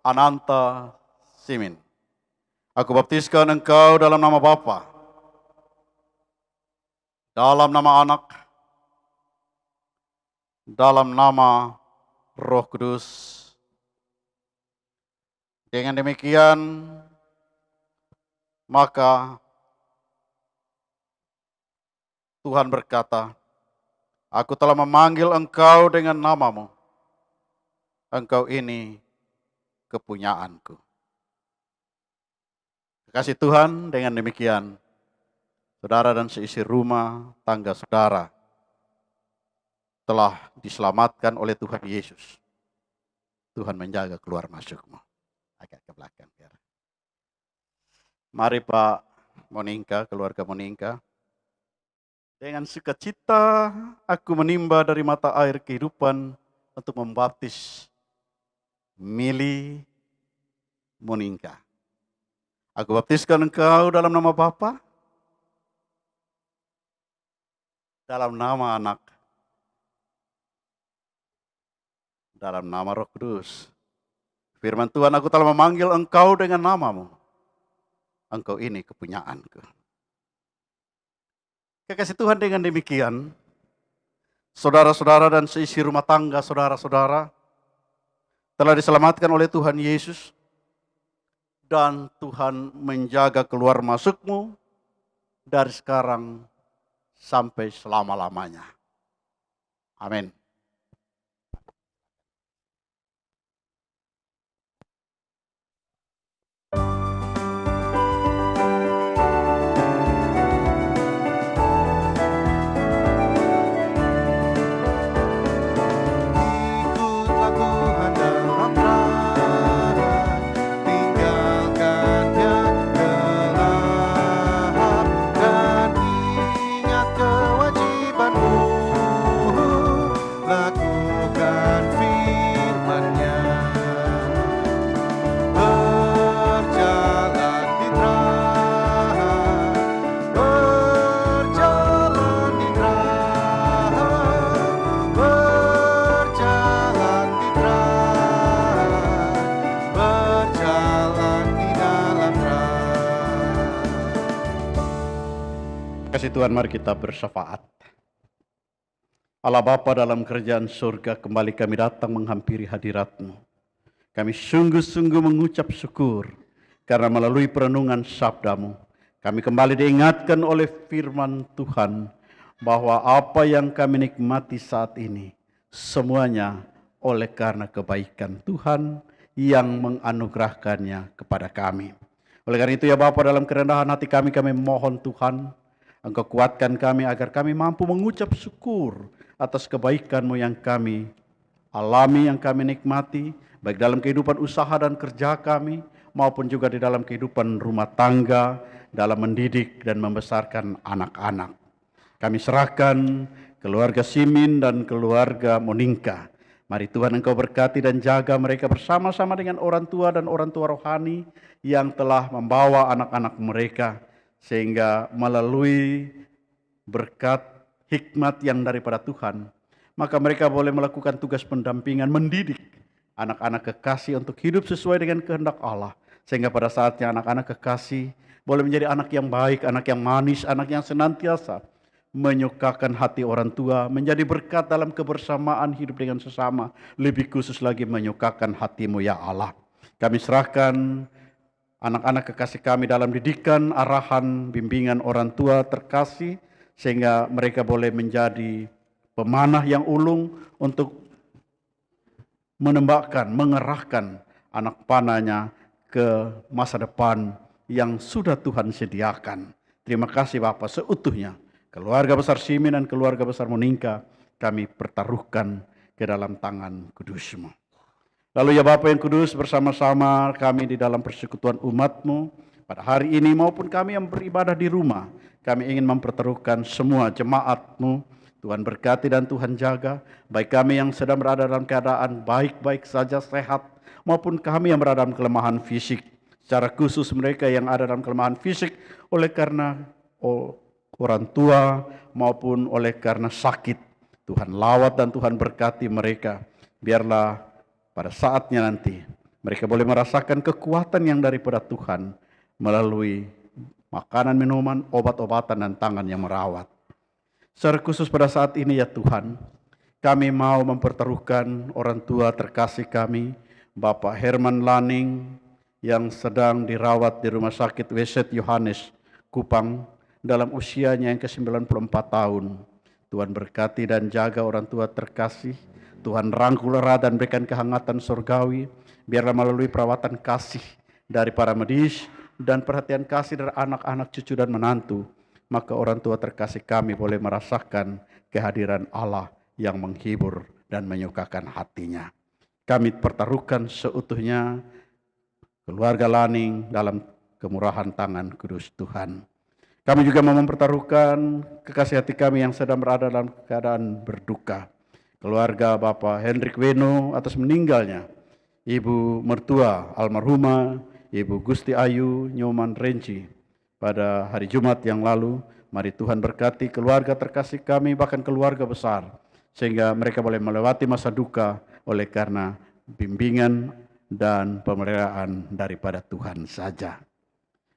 Ananta Simin. Aku baptiskan engkau dalam nama Bapa, dalam nama Anak, dalam nama Roh Kudus. Dengan demikian, maka Tuhan berkata, aku telah memanggil engkau dengan namamu. Engkau ini kepunyaanku. Kasih Tuhan, dengan demikian, saudara dan seisi rumah tangga saudara telah diselamatkan oleh Tuhan Yesus. Tuhan menjaga keluar masukmu. Agak ke belakang. Mari Pak Moningka, keluarga Moningka. Dengan sukacita aku menimba dari mata air kehidupan untuk membaptis Mili Monika. Aku baptiskan engkau dalam nama Bapa, dalam nama Anak, dalam nama Roh Kudus. Firman Tuhan, aku telah memanggil engkau dengan namamu. Engkau ini kepunyaanku. Kekasih Tuhan, dengan demikian, saudara-saudara dan seisi rumah tangga saudara-saudara telah diselamatkan oleh Tuhan Yesus, dan Tuhan menjaga keluar masukmu dari sekarang sampai selama-lamanya. Amin. Ikutlah Tuhan dalam terang, tinggalkannya gelap, dan ingat kewajibanmu, lakukan firman-Nya. Berjalan di terang, berjalan di terang, berjalan di terang, berjalan di dalam terang. Kasih Tuhan, mari kita bersyafaat. Allah Bapa dalam kerajaan surga, kembali kami datang menghampiri hadirat-Mu. Kami sungguh-sungguh mengucap syukur karena melalui perenungan sabda-Mu, kami kembali diingatkan oleh firman Tuhan bahwa apa yang kami nikmati saat ini semuanya oleh karena kebaikan Tuhan yang menganugerahkannya kepada kami. Oleh karena itu ya Bapa, dalam kerendahan hati kami mohon Tuhan, Engkau kuatkan kami agar kami mampu mengucap syukur atas kebaikan-Mu yang kami alami, yang kami nikmati, baik dalam kehidupan usaha dan kerja kami, maupun juga di dalam kehidupan rumah tangga, dalam mendidik dan membesarkan anak-anak. Kami serahkan keluarga Simin dan keluarga Monika. Mari Tuhan Engkau berkati dan jaga mereka bersama-sama dengan orang tua dan orang tua rohani yang telah membawa anak-anak mereka, sehingga melalui berkat hikmat yang daripada Tuhan, maka mereka boleh melakukan tugas pendampingan, mendidik anak-anak kekasih untuk hidup sesuai dengan kehendak Allah. Sehingga pada saatnya anak-anak kekasih boleh menjadi anak yang baik, anak yang manis, anak yang senantiasa menyukakan hati orang tua, menjadi berkat dalam kebersamaan hidup dengan sesama, lebih khusus lagi menyukakan hati-Mu ya Allah. Kami serahkan anak-anak kekasih kami dalam didikan, arahan, bimbingan orang tua terkasih, sehingga mereka boleh menjadi pemanah yang ulung untuk menembakkan, mengerahkan anak panahnya ke masa depan yang sudah Tuhan sediakan. Terima kasih Bapak, seutuhnya keluarga besar Simin dan keluarga besar Monika kami pertaruhkan ke dalam tangan kudus-Mu. Lalu ya Bapa yang kudus, bersama-sama kami di dalam persekutuan umat-Mu pada hari ini maupun kami yang beribadah di rumah, kami ingin mempertaruhkan semua jemaat-Mu. Tuhan berkati dan Tuhan jaga, baik kami yang sedang berada dalam keadaan baik-baik saja, sehat, maupun kami yang berada dalam kelemahan fisik. Secara khusus mereka yang ada dalam kelemahan fisik oleh karena orang tua maupun oleh karena sakit. Tuhan lawat dan Tuhan berkati mereka. Biarlah pada saatnya nanti mereka boleh merasakan kekuatan yang daripada Tuhan melalui makanan, minuman, obat-obatan, dan tangan yang merawat. Secara khusus pada saat ini ya Tuhan, kami mau mempertaruhkan orang tua terkasih kami, Bapak Herman Laning, yang sedang dirawat di Rumah Sakit Weset Yohanes, Kupang, dalam usianya yang ke-94 tahun. Tuhan berkati dan jaga orang tua terkasih, Tuhan rangkul erat dan berikan kehangatan surgawi, biarlah melalui perawatan kasih dari para medis dan perhatian kasih dari anak-anak, cucu dan menantu, maka orang tua terkasih kami boleh merasakan kehadiran Allah yang menghibur dan menyukakan hatinya. Kami pertaruhkan seutuhnya keluarga Laning dalam kemurahan tangan kudus Tuhan. Kami juga mau mempertaruhkan kekasih hati kami yang sedang berada dalam keadaan berduka. Keluarga Bapak Hendrik Weno atas meninggalnya Ibu mertua almarhumah Ibu Gusti Ayu Nyoman Renci pada hari Jumat yang lalu. Mari Tuhan berkati keluarga terkasih kami, bahkan keluarga besar, sehingga mereka boleh melewati masa duka oleh karena bimbingan dan pemeliharaan daripada Tuhan saja.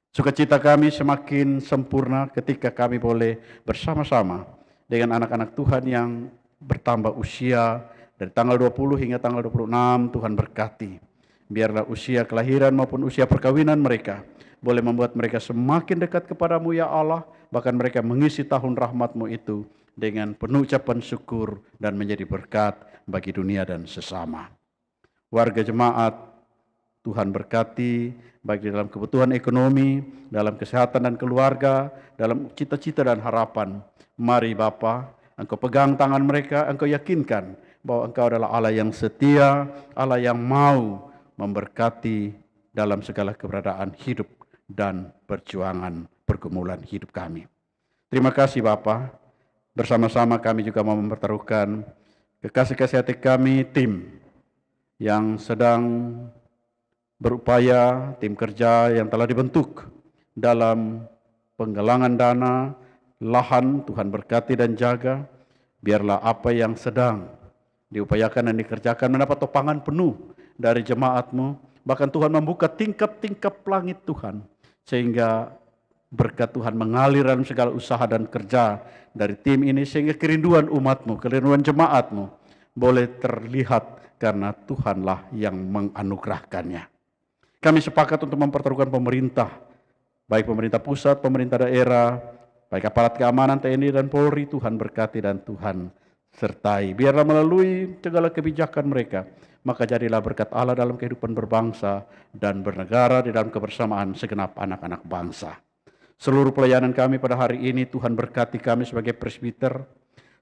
Sukacita kami semakin sempurna ketika kami boleh bersama-sama dengan anak-anak Tuhan yang bertambah usia dari tanggal 20 hingga tanggal 26. Tuhan berkati. Biarlah usia kelahiran maupun usia perkawinan mereka boleh membuat mereka semakin dekat kepadamu ya Allah. Bahkan mereka mengisi tahun rahmat-Mu itu dengan penuh ucapan syukur dan menjadi berkat bagi dunia dan sesama. Warga jemaat, Tuhan berkati baik dalam kebutuhan ekonomi, dalam kesehatan dan keluarga, dalam cita-cita dan harapan. Mari Bapa, Engkau pegang tangan mereka, Engkau yakinkan bahwa Engkau adalah Allah yang setia, Allah yang mau memberkati dalam segala keberadaan hidup dan perjuangan pergumulan hidup kami. Terima kasih Bapa. Bersama-sama kami juga mau mempertaruhkan kekasih-kasih hati kami, tim yang sedang berupaya, tim kerja yang telah dibentuk dalam penggalangan dana, lahan. Tuhan berkati dan jaga. Biarlah apa yang sedang diupayakan dan dikerjakan mendapat topangan penuh dari jemaat-Mu. Bahkan Tuhan membuka tingkap-tingkap langit Tuhan, sehingga berkat Tuhan mengalir dalam segala usaha dan kerja dari tim ini, sehingga kerinduan umat-Mu, kerinduan jemaat-Mu boleh terlihat karena Tuhanlah yang menganugerahkannya. Kami sepakat untuk mempertaruhkan pemerintah, baik pemerintah pusat, pemerintah daerah, baik aparat keamanan, TNI dan Polri. Tuhan berkati dan Tuhan sertai. Biarlah melalui segala kebijakan mereka, maka jadilah berkat Allah dalam kehidupan berbangsa dan bernegara di dalam kebersamaan segenap anak-anak bangsa. Seluruh pelayanan kami pada hari ini, Tuhan berkati kami sebagai presbiter,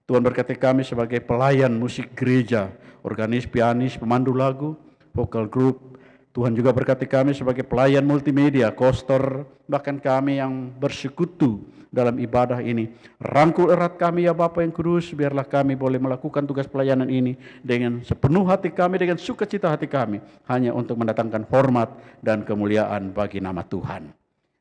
Tuhan berkati kami sebagai pelayan musik gereja, organis, pianis, pemandu lagu, vocal group. Tuhan juga berkati kami sebagai pelayan multimedia, koster, bahkan kami yang bersekutu dalam ibadah ini. Rangkul erat kami ya Bapa yang kudus, biarlah kami boleh melakukan tugas pelayanan ini dengan sepenuh hati kami, dengan sukacita hati kami, hanya untuk mendatangkan hormat dan kemuliaan bagi nama Tuhan.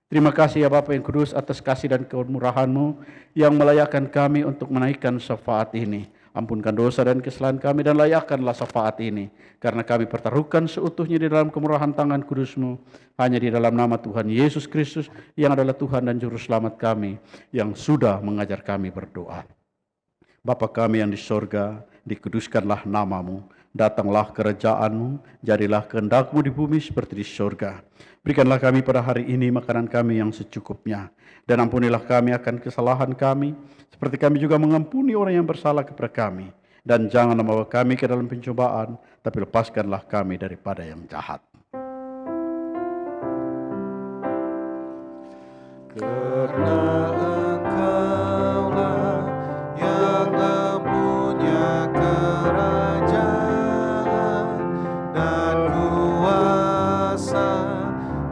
Terima kasih ya Bapa yang kudus atas kasih dan kemurahan-Mu yang melayakkan kami untuk menaikkan syafaat ini. Ampunkan dosa dan kesalahan kami dan layakkanlah syafaat ini, karena kami pertaruhkan seutuhnya di dalam kemurahan tangan kudus-Mu, hanya di dalam nama Tuhan Yesus Kristus yang adalah Tuhan dan Juru Selamat kami, yang sudah mengajar kami berdoa. Bapa kami yang di sorga, dikuduskanlah nama-Mu, datanglah kerajaan-Mu, jadilah kehendak-Mu di bumi seperti di sorga. Berikanlah kami pada hari ini makanan kami yang secukupnya, dan ampunilah kami akan kesalahan kami, seperti kami juga mengampuni orang yang bersalah kepada kami. Dan jangan membawa kami ke dalam pencobaan, tapi lepaskanlah kami daripada yang jahat. Karena Engkaulah yang mempunyai kerajaan dan kuasa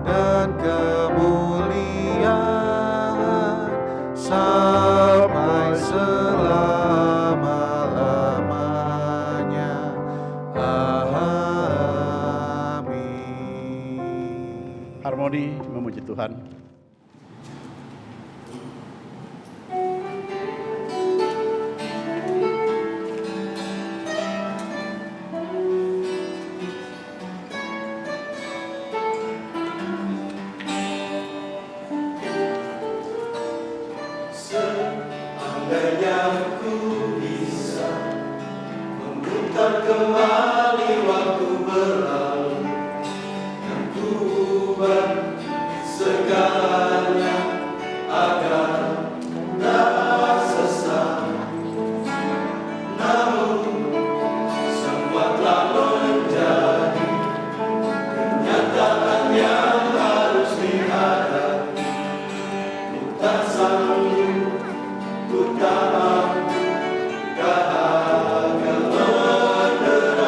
dan kemuliaan sampai selama-lamanya. Amin. Harmoni memuji Tuhan. Ku tak mampu, dahaga menderita.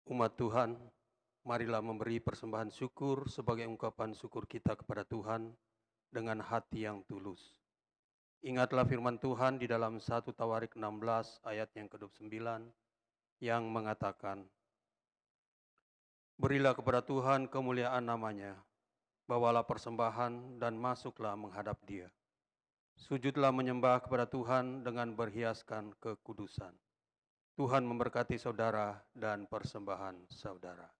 Umat Tuhan, marilah memberi persembahan syukur sebagai ungkapan syukur kita kepada Tuhan dengan hati yang tulus. Ingatlah firman Tuhan di dalam 1 Tawarik 16 ayat yang ke-29 yang mengatakan, berilah kepada Tuhan kemuliaan namanya, bawalah persembahan dan masuklah menghadap Dia. Sujudlah menyembah kepada Tuhan dengan berhiaskan kekudusan. Tuhan memberkati saudara dan persembahan saudara.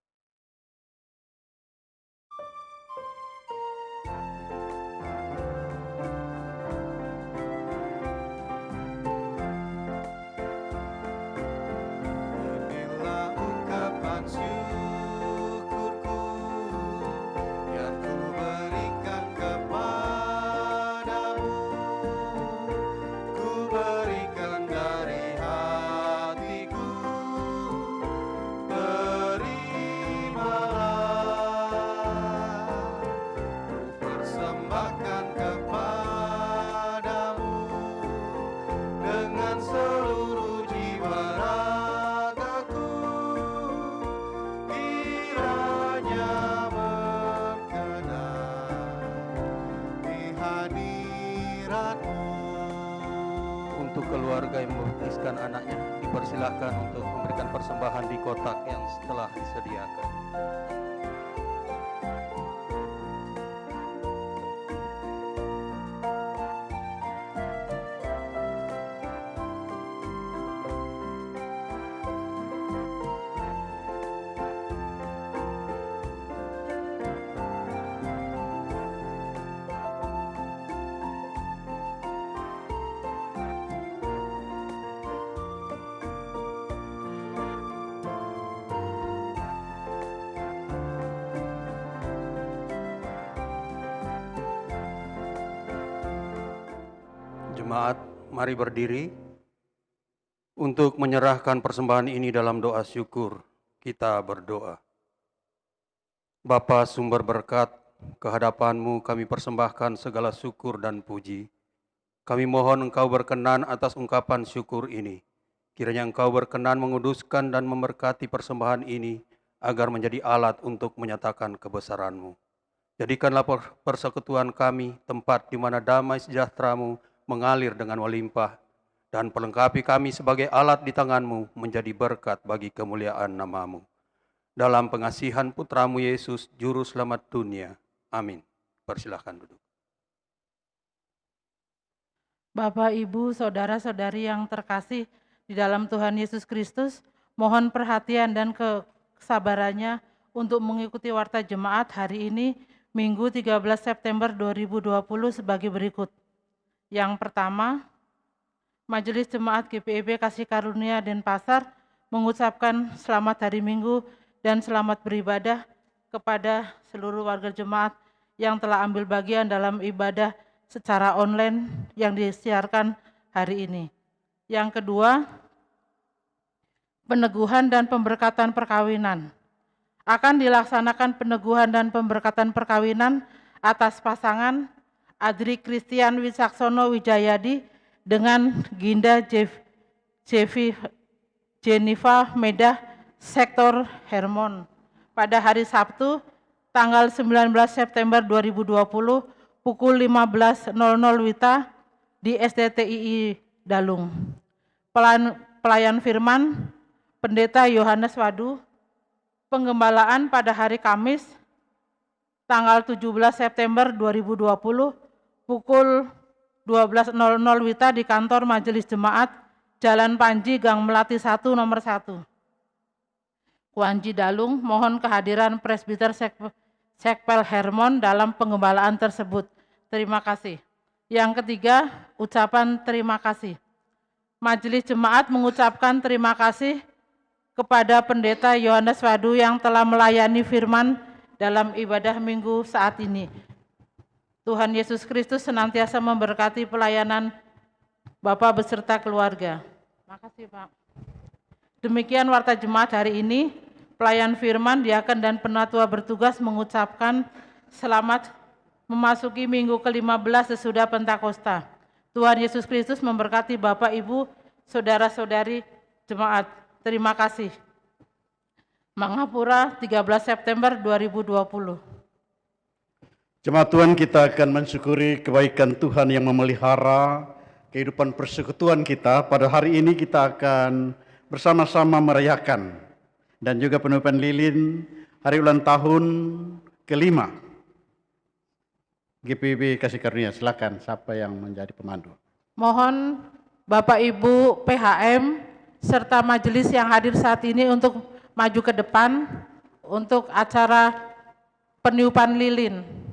Inilah ungkapan syukurku yang ku berikan kepadamu. Ku berikan dari hatiku, terimalah. Ku persembahkan kepadamu dengan seluruh jiwa ragaku. Kiranya berkenan di hadiratmu. Untuk keluarga yang membaptiskan anaknya, dipersilahkan untuk memberikan persembahan di kotak yang telah disediakan. Jemaat, mari berdiri untuk menyerahkan persembahan ini dalam doa syukur. Kita berdoa. Bapa sumber berkat, kehadapan-Mu kami persembahkan segala syukur dan puji. Kami mohon Engkau berkenan atas ungkapan syukur ini. Kiranya Engkau berkenan menguduskan dan memberkati persembahan ini agar menjadi alat untuk menyatakan kebesaran-Mu. Jadikanlah persekutuan kami tempat di mana damai sejahtera-Mu mengalir dengan melimpah, dan perlengkapi kami sebagai alat di tangan-Mu menjadi berkat bagi kemuliaan nama-Mu. Dalam pengasihan Putra-Mu Yesus, Juru Selamat dunia. Amin. Persilahkan duduk. Bapak, Ibu, Saudara-saudari yang terkasih di dalam Tuhan Yesus Kristus, mohon perhatian dan kesabarannya untuk mengikuti warta jemaat hari ini, Minggu 13 September 2020 sebagai berikut. Yang pertama, Majelis Jemaat GPIB Kasih Karunia Denpasar mengucapkan selamat hari Minggu dan selamat beribadah kepada seluruh warga jemaat yang telah ambil bagian dalam ibadah secara online yang disiarkan hari ini. Yang kedua, peneguhan dan pemberkatan perkawinan. Akan dilaksanakan peneguhan dan pemberkatan perkawinan atas pasangan Adri Christian Wicaksono Wijayadi dengan Ginda Jennifer Medah Sektor Hermon pada hari Sabtu tanggal 19 September 2020 pukul 15.00 WITA di SDTII Dalung. Pelayan firman Pendeta Yohanes Wadu. Penggembalaan pada hari Kamis tanggal 17 September 2020 pukul 12.00 WITA di kantor Majelis Jemaat Jalan Panji Gang Melati 1 nomor 1. Kuanji Dalung, mohon kehadiran Presbiter Sekpel Hermon dalam penggembalaan tersebut. Terima kasih. Yang ketiga, ucapan terima kasih. Majelis Jemaat mengucapkan terima kasih kepada Pendeta Yohanes Wadu yang telah melayani firman dalam ibadah minggu saat ini. Tuhan Yesus Kristus senantiasa memberkati pelayanan Bapak beserta keluarga. Makasih Pak. Demikian warta jemaat hari ini. Pelayan firman, diaken dan penatua bertugas mengucapkan selamat memasuki minggu ke-15 sesudah Pentakosta. Tuhan Yesus Kristus memberkati Bapak, Ibu, saudara-saudari jemaat. Terima kasih. Mangapura, 13 September 2020. Jemaat Tuhan, kita akan mensyukuri kebaikan Tuhan yang memelihara kehidupan persekutuan kita. Pada hari ini kita akan bersama-sama merayakan dan juga penutupan lilin hari ulang tahun ke-5 GPIB Kasih Karunia. Silakan siapa yang menjadi pemandu. Mohon Bapak Ibu PHM serta majelis yang hadir saat ini untuk maju ke depan untuk acara peniupan lilin.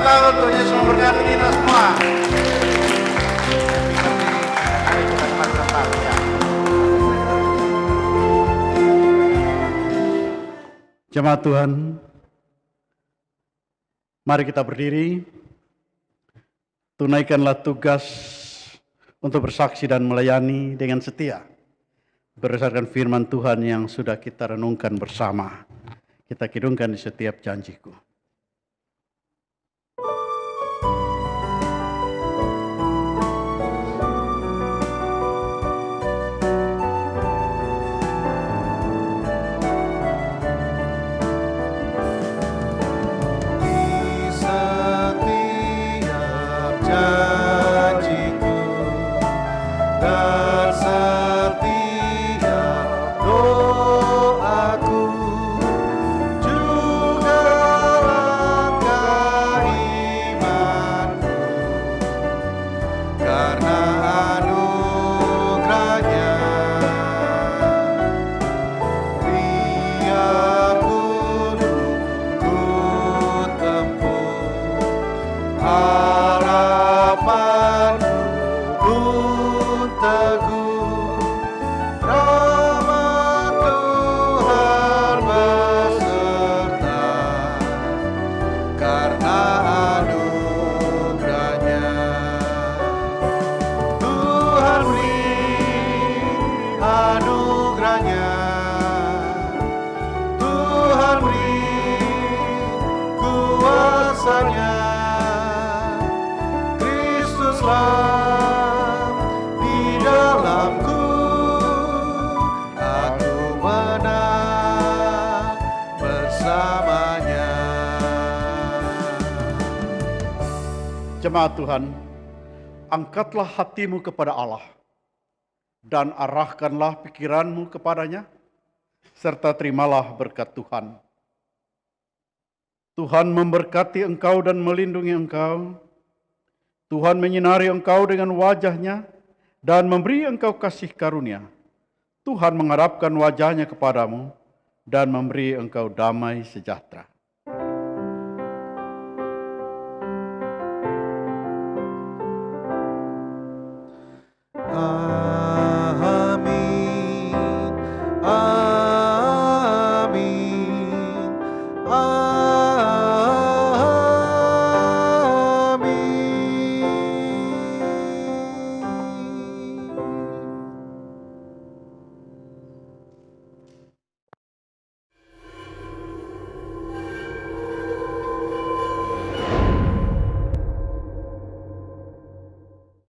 tahun, Tuhan Yesus memberkati kita semua. Mari kita dengar tempat ya. Jemaat Tuhan, mari kita berdiri, tunaikanlah tugas untuk bersaksi dan melayani dengan setia, berdasarkan firman Tuhan yang sudah kita renungkan bersama. Kita kidungkan di setiap janjiku. Di setiap janjiku dan setiap doaku, juga langkah imanku, karena anugerahnya biarpun ku tempuh harapanku pun teguh, rahmat Tuhan beserta, karena anugerahnya. Tuhan beri anugerahnya, Tuhan beri kuasanya, Kristuslah di dalamku, aku menang bersamanya. Jemaat Tuhan, angkatlah hatimu kepada Allah dan arahkanlah pikiranmu kepadanya, serta terimalah berkat Tuhan. Tuhan memberkati engkau dan melindungi engkau. Tuhan menyinari engkau dengan wajah-Nya dan memberi engkau kasih karunia. Tuhan mengharapkan wajah-Nya kepadamu dan memberi engkau damai sejahtera. Amin.